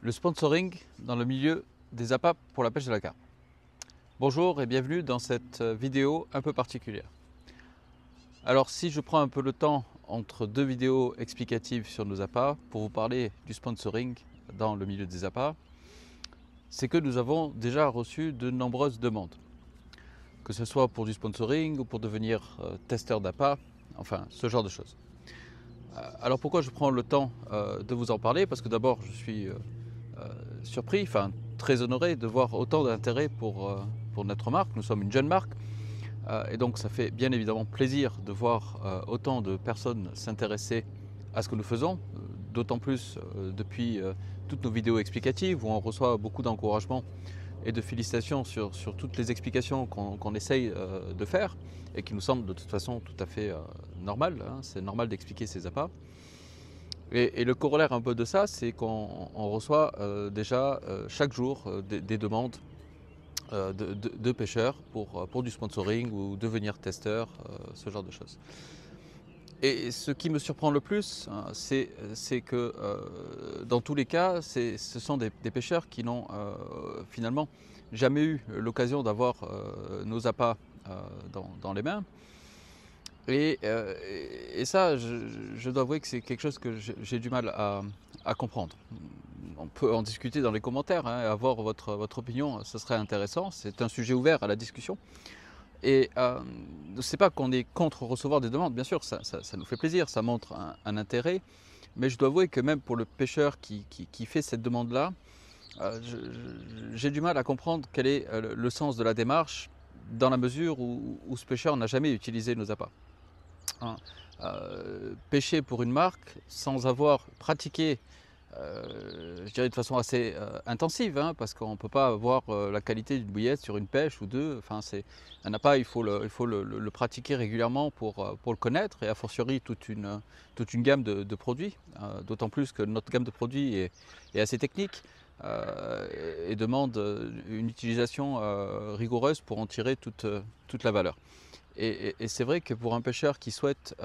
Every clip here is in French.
Le sponsoring dans le milieu des appâts pour la pêche de la carpe. Bonjour et bienvenue dans cette vidéo un peu particulière. Alors si je prends un peu le temps entre deux vidéos explicatives sur nos appâts pour vous parler du sponsoring dans le milieu des appâts, c'est que nous avons déjà reçu de nombreuses demandes. Que ce soit pour du sponsoring ou pour devenir testeur d'appâts, enfin ce genre de choses. Alors pourquoi je prends le temps de vous en parler? Parce que d'abord je suis surpris, enfin très honoré de voir autant d'intérêt pour notre marque. Nous sommes une jeune marque et donc ça fait bien évidemment plaisir de voir autant de personnes s'intéresser à ce que nous faisons, d'autant plus depuis toutes nos vidéos explicatives où on reçoit beaucoup d'encouragement et de félicitations sur toutes les explications qu'on essaye de faire et qui nous semblent de toute façon tout à fait normales, hein. C'est normal d'expliquer ces appâts. Et le corollaire un peu de ça, c'est qu'on reçoit déjà chaque jour des demandes de pêcheurs pour du sponsoring ou devenir testeur, ce genre de choses. Et ce qui me surprend le plus, hein, c'est que dans tous les cas, ce sont des pêcheurs qui n'ont finalement jamais eu l'occasion d'avoir nos appâts dans les mains. Et ça, je dois avouer que c'est quelque chose que j'ai du mal à comprendre. On peut en discuter dans les commentaires, hein, avoir votre opinion, ce serait intéressant. C'est un sujet ouvert à la discussion. Et c'est pas qu'on est contre recevoir des demandes, bien sûr, ça nous fait plaisir, ça montre un intérêt. Mais je dois avouer que même pour le pêcheur qui fait cette demande-là, j'ai du mal à comprendre quel est le sens de la démarche dans la mesure où ce pêcheur n'a jamais utilisé nos appâts. Hein. Pêcher pour une marque sans avoir pratiqué, je dirais de façon assez intensive, hein, parce qu'on ne peut pas avoir la qualité d'une bouillette sur une pêche ou deux. Enfin, un appât, il faut le pratiquer régulièrement pour le connaître, et a fortiori toute une gamme de produits, d'autant plus que notre gamme de produits est assez technique. Et demande une utilisation rigoureuse pour en tirer toute la valeur. Et c'est vrai que pour un pêcheur qui souhaite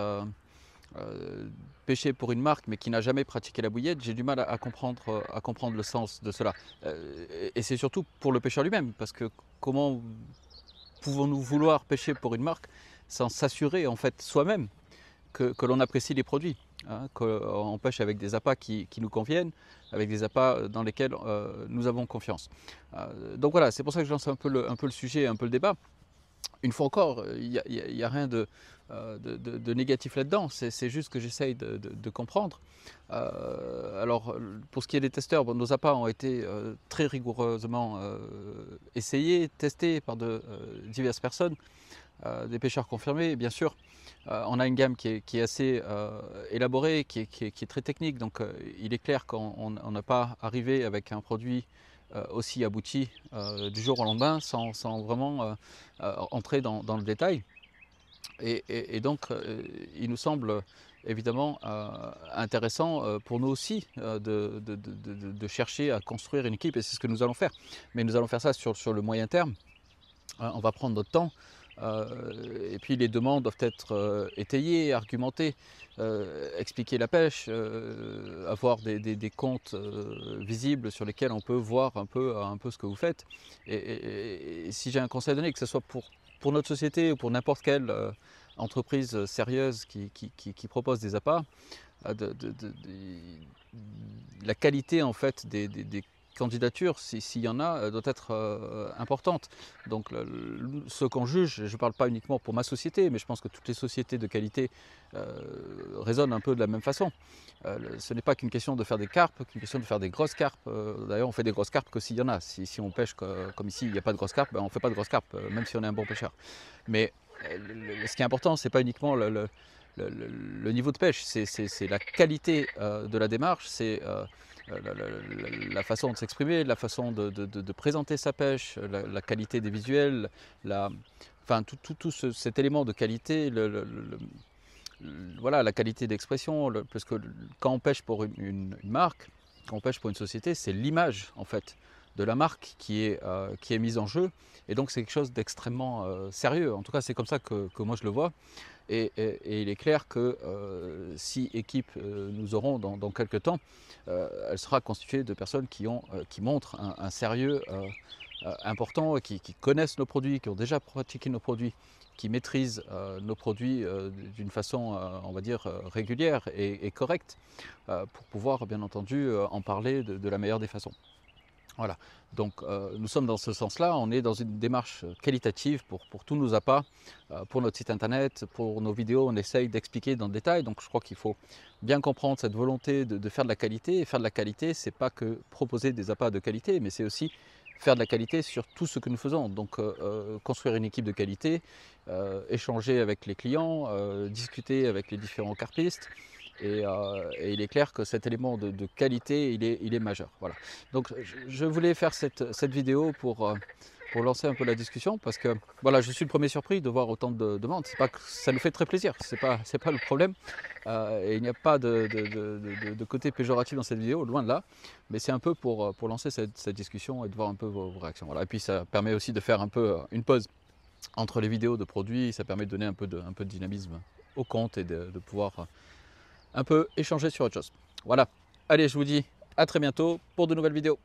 pêcher pour une marque mais qui n'a jamais pratiqué la bouillette, j'ai du mal à comprendre le sens de cela. Et c'est surtout pour le pêcheur lui-même, parce que comment pouvons-nous vouloir pêcher pour une marque sans s'assurer en fait soi-même que l'on apprécie les produits, hein, qu'on pêche avec des appâts qui nous conviennent, avec des appâts dans lesquels nous avons confiance. Donc voilà, c'est pour ça que je lance un peu le sujet, un peu le débat. Une fois encore, il n'y a rien de négatif là-dedans, c'est juste que j'essaye de comprendre. Alors, pour ce qui est des testeurs, bon, nos appâts ont été très rigoureusement essayés, testés par diverses personnes, des pêcheurs confirmés, bien sûr. On a une gamme qui est assez élaborée, qui est très technique, donc il est clair qu'on n'a pas arrivé avec un produit aussi abouti du jour au lendemain sans vraiment entrer dans le détail. Et donc il nous semble évidemment intéressant pour nous aussi de chercher à construire une équipe, et c'est ce que nous allons faire. Mais nous allons faire ça sur le moyen terme. On va prendre notre temps. Et puis les demandes doivent être étayées, argumentées, expliquer la pêche, avoir des comptes visibles sur lesquels on peut voir un peu ce que vous faites. Et si j'ai un conseil à donner, que ce soit pour notre société ou pour n'importe quelle entreprise sérieuse qui propose des appâts, la qualité en fait des candidatures, s'il y en a, doit être importante. Donc ce qu'on juge, je ne parle pas uniquement pour ma société, mais je pense que toutes les sociétés de qualité raisonnent un peu de la même façon. Ce n'est pas qu'une question de faire des carpes, qu'une question de faire des grosses carpes. D'ailleurs, on fait des grosses carpes que s'il y en a. Si on pêche comme ici, il n'y a pas de grosses carpes, ben on ne fait pas de grosses carpes, même si on est un bon pêcheur. Mais ce qui est important, ce n'est pas uniquement le niveau de pêche, c'est la qualité de la démarche, c'est la façon de s'exprimer, la façon de présenter sa pêche, la qualité des visuels, enfin tout cet élément de qualité, voilà, la qualité d'expression, parce que quand on pêche pour une marque, quand on pêche pour une société, c'est l'image en fait de la marque qui est mise en jeu. Et donc c'est quelque chose d'extrêmement sérieux. En tout cas, c'est comme ça que moi je le vois. Et il est clair que si équipe nous aurons dans quelques temps, elle sera constituée de personnes qui montrent un sérieux important, qui connaissent nos produits, qui ont déjà pratiqué nos produits, qui maîtrisent nos produits d'une façon, on va dire, régulière et correcte, pour pouvoir bien entendu en parler de la meilleure des façons. Voilà, donc nous sommes dans ce sens-là, on est dans une démarche qualitative pour tous nos appâts, pour notre site internet, pour nos vidéos, on essaye d'expliquer dans le détail, donc je crois qu'il faut bien comprendre cette volonté de faire de la qualité, et faire de la qualité, c'est pas que proposer des appâts de qualité, mais c'est aussi faire de la qualité sur tout ce que nous faisons, donc construire une équipe de qualité, échanger avec les clients, discuter avec les différents carpistes, et il est clair que cet élément de qualité, il est majeur. Voilà. Donc je voulais faire cette vidéo pour lancer un peu la discussion, parce que voilà, je suis le premier surpris de voir autant de demandes. C'est pas que ça nous fait très plaisir, c'est pas le problème. Et il n'y a pas de côté péjoratif dans cette vidéo, loin de là. Mais c'est un peu pour lancer cette discussion et de voir un peu vos réactions. Voilà. Et puis ça permet aussi de faire un peu une pause entre les vidéos de produits. Ça permet de donner un peu de dynamisme au compte et de pouvoir un peu échanger sur autre chose. Voilà, allez, je vous dis à très bientôt pour de nouvelles vidéos.